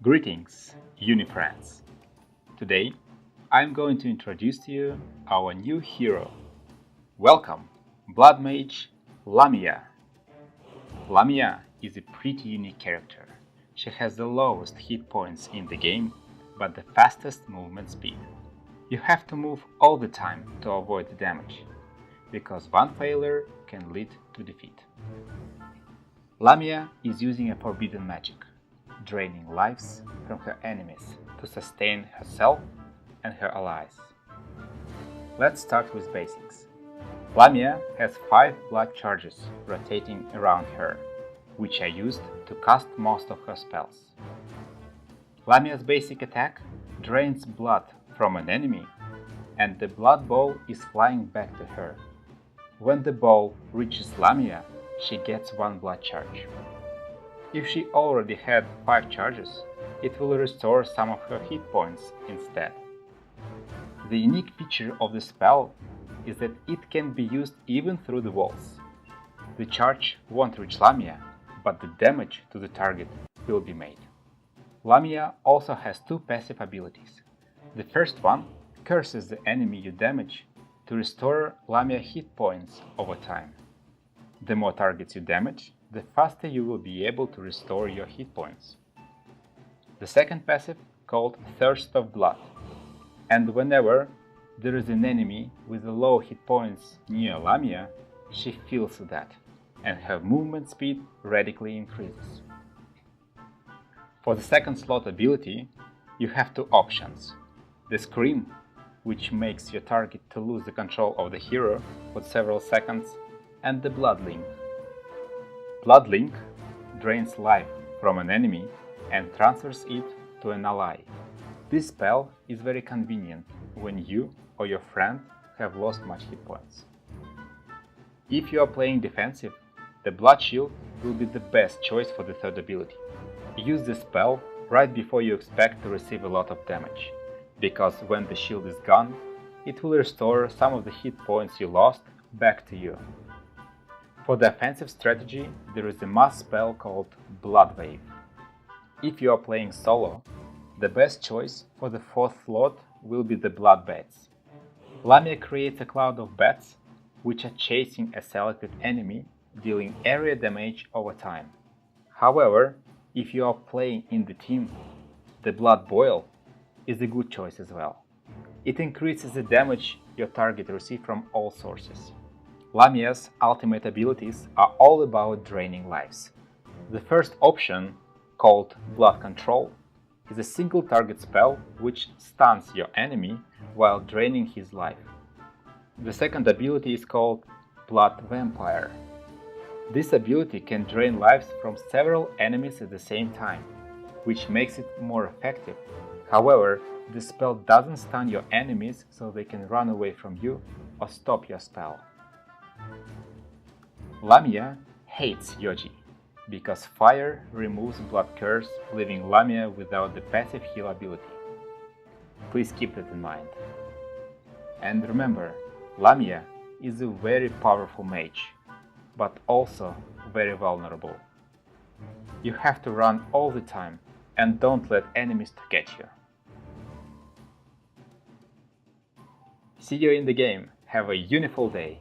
Greetings, Uni friends! Today, I'm going to introduce to you our new hero. Welcome, Blood Mage Lamia. Lamia is a pretty unique character. She has the lowest hit points in the game, but the fastest movement speed. You have to move all the time to avoid the damage, because one failure can lead to defeat. Lamia is using a forbidden magic, draining lives from her enemies to sustain herself and her allies. Let's start with basics. Lamia has 5 blood charges rotating around her, which are used to cast most of her spells. Lamia's basic attack drains blood from an enemy, and the blood ball is flying back to her. When the ball reaches Lamia, she gets 1 blood charge. If she already had 5 charges, it will restore some of her hit points instead. The unique feature of the spell is that it can be used even through the walls. The charge won't reach Lamia, but the damage to the target will be made. Lamia also has 2 passive abilities. The first one curses the enemy you damage to restore Lamia hit points over time. The more targets you damage, the faster you will be able to restore your hit points. The second passive, called Thirst of Blood, and whenever there is an enemy with low hit points near Lamia, she feels that, and her movement speed radically increases. For the second slot ability, you have 2 options: the Scream, which makes your target to lose the control of the hero for several seconds, and the Blood Link. Blood Link drains life from an enemy and transfers it to an ally. This spell is very convenient when you or your friend have lost much hit points. If you are playing defensive, the Blood Shield will be the best choice for the third ability. Use the spell right before you expect to receive a lot of damage, because when the shield is gone, it will restore some of the hit points you lost back to you. For the offensive strategy, there is a mass spell called Blood Wave. If you are playing solo, the best choice for the 4th slot will be the Blood Bats. Lamia creates a cloud of bats which are chasing a selected enemy, dealing area damage over time. However, if you are playing in the team, the Blood Boil is a good choice as well. It increases the damage your target receives from all sources. Lamia's ultimate abilities are all about draining lives. The first option, called Blood Control, is a single target spell which stuns your enemy while draining his life. The second ability is called Blood Vampire. This ability can drain lives from several enemies at the same time, which makes it more effective. However, the spell doesn't stun your enemies so they can run away from you or stop your spell. Lamia hates Yoji, because fire removes blood curse, leaving Lamia without the passive heal ability. Please keep that in mind. And remember, Lamia is a very powerful mage, but also very vulnerable. You have to run all the time and don't let enemies to catch you. See you in the game. Have a uniful day.